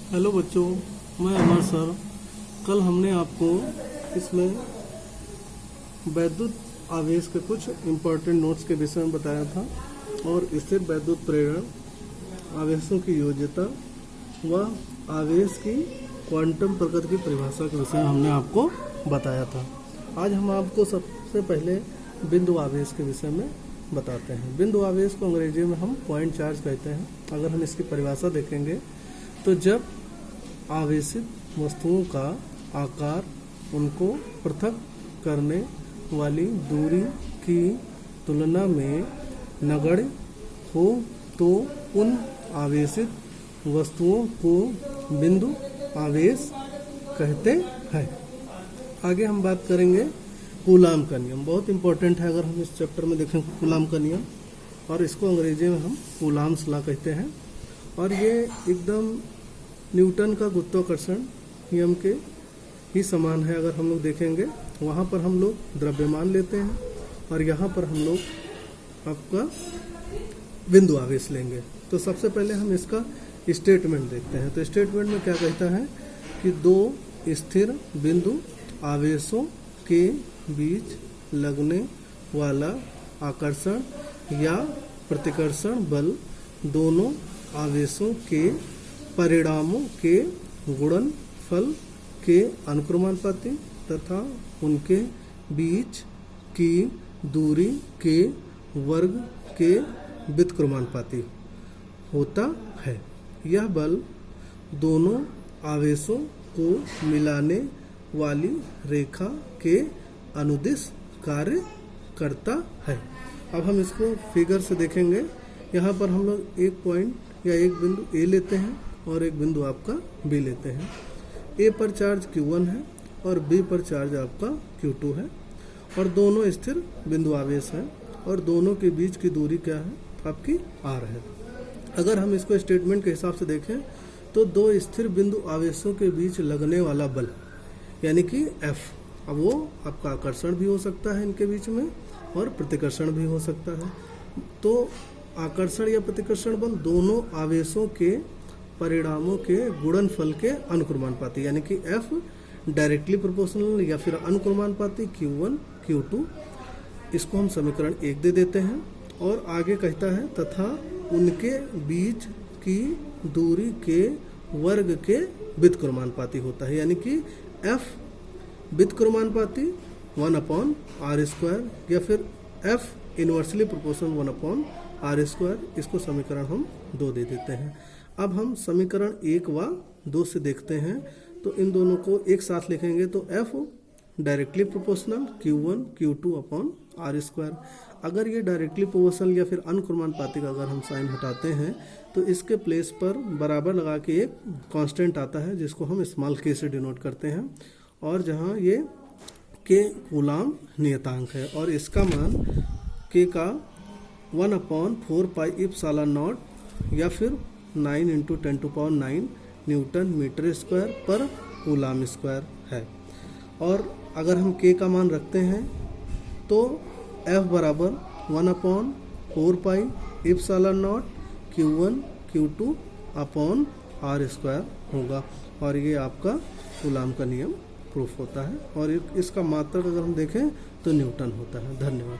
Hello बच्चों, मैं अमर sir. कल हमने आपको इसमें वैद्युत आवेश के कुछ इम्पोर्टेंट नोट्स के विषय में बताया था और स्थिर वैद्युत प्रेरण, आवेशों की योज्यता व आवेश की क्वांटम प्रकृति की परिभाषा के विषय में हमने आपको बताया था। आज हम आपको सबसे पहले बिंदु आवेश के विषय में बताते हैं। बिंदु आवेश को अंग्रेजी में हम पॉइंट चार्ज कहते हैं। अगर हम इसकी परिभाषा देखेंगे तो जब आवेशित वस्तुओं का आकार उनको पृथक करने वाली दूरी की तुलना में नगण्य हो तो उन आवेशित वस्तुओं को बिंदु आवेश कहते हैं। आगे हम बात करेंगे कूलाम का नियम। बहुत इंपॉर्टेंट है। अगर हम इस चैप्टर में देखें कूलाम का नियम, और इसको अंग्रेजी में हम कूलाम्स लॉ कहते हैं, और ये एकदम न्यूटन का गुरुत्वाकर्षण नियम के ही समान है। अगर हम लोग देखेंगे वहाँ पर हम लोग द्रव्यमान लेते हैं और यहाँ पर हम लोग आपका बिंदु आवेश लेंगे। तो सबसे पहले हम इसका स्टेटमेंट देखते हैं। तो स्टेटमेंट में क्या कहता है कि दो स्थिर बिंदु आवेशों के बीच लगने वाला आकर्षण या प्रतिकर्षण बल दोनों आवेशों के परिणामों के गुणनफल के अनुक्रमानुपाती तथा उनके बीच की दूरी के वर्ग के व्युत्क्रमानुपाती होता है। यह बल दोनों आवेशों को मिलाने वाली रेखा के अनुदिश कार्य करता है। अब हम इसको फिगर से देखेंगे। यहाँ पर हम लोग एक पॉइंट या एक बिंदु ए लेते हैं और एक बिंदु आपका बी लेते हैं। ए पर चार्ज Q1 है और बी पर चार्ज आपका Q2 है, और दोनों स्थिर बिंदु आवेश हैं, और दोनों के बीच की दूरी क्या है आपकी R है। अगर हम इसको स्टेटमेंट के हिसाब से देखें तो दो स्थिर बिंदु आवेशों के बीच लगने वाला बल यानी कि F, अब वो आपका आकर्षण भी हो सकता है इनके बीच में और प्रतिकर्षण भी हो सकता है। तो आकर्षण या प्रतिकर्षण बल दोनों आवेशों के परिणामों के गुणनफल के अनुक्रमानुपाती यानी कि F डायरेक्टली प्रोपोर्शनल या फिर अनुक्रमानुपाती Q1 Q2, इसको हम समीकरण 1 दे देते हैं। और आगे कहता है तथा उनके बीच की दूरी के वर्ग के व्युत्क्रमानुपाती होता है, यानी कि F व्युत्क्रमानुपाती 1/r², या फिर F इनवर्सली प्रोपोर्शनल 1/r²। इसको समीकरण हम 2 दे देते हैं। अब हम समीकरण 1 व 2 से देखते हैं। तो इन दोनों को एक साथ लिखेंगे तो F directly proportional Q1 Q2/r²। अगर ये डायरेक्टली प्रोपोर्शनल या फिर अनुक्रमानुपाती का अगर हम साइन हटाते हैं तो इसके प्लेस पर बराबर लगा के एक कांस्टेंट आता है जिसको हम स्मॉल k से डिनोट करते हैं, और जहाँ ये k कूलाम नियतांक है, और इसका मान k का 1/4πε0 या फिर 9 × 10⁹ न्यूटन मीटर स्क्वायर पर कूलाम स्क्वायर है। और अगर हम k का मान रखते हैं तो F बराबर 1/4πε0 Q1 Q2/r² होगा, और ये आपका कूलाम का नियम प्रूफ होता है, और इसका मात्रक अगर हम देखें तो न्यूटन होता है। धन्यवाद।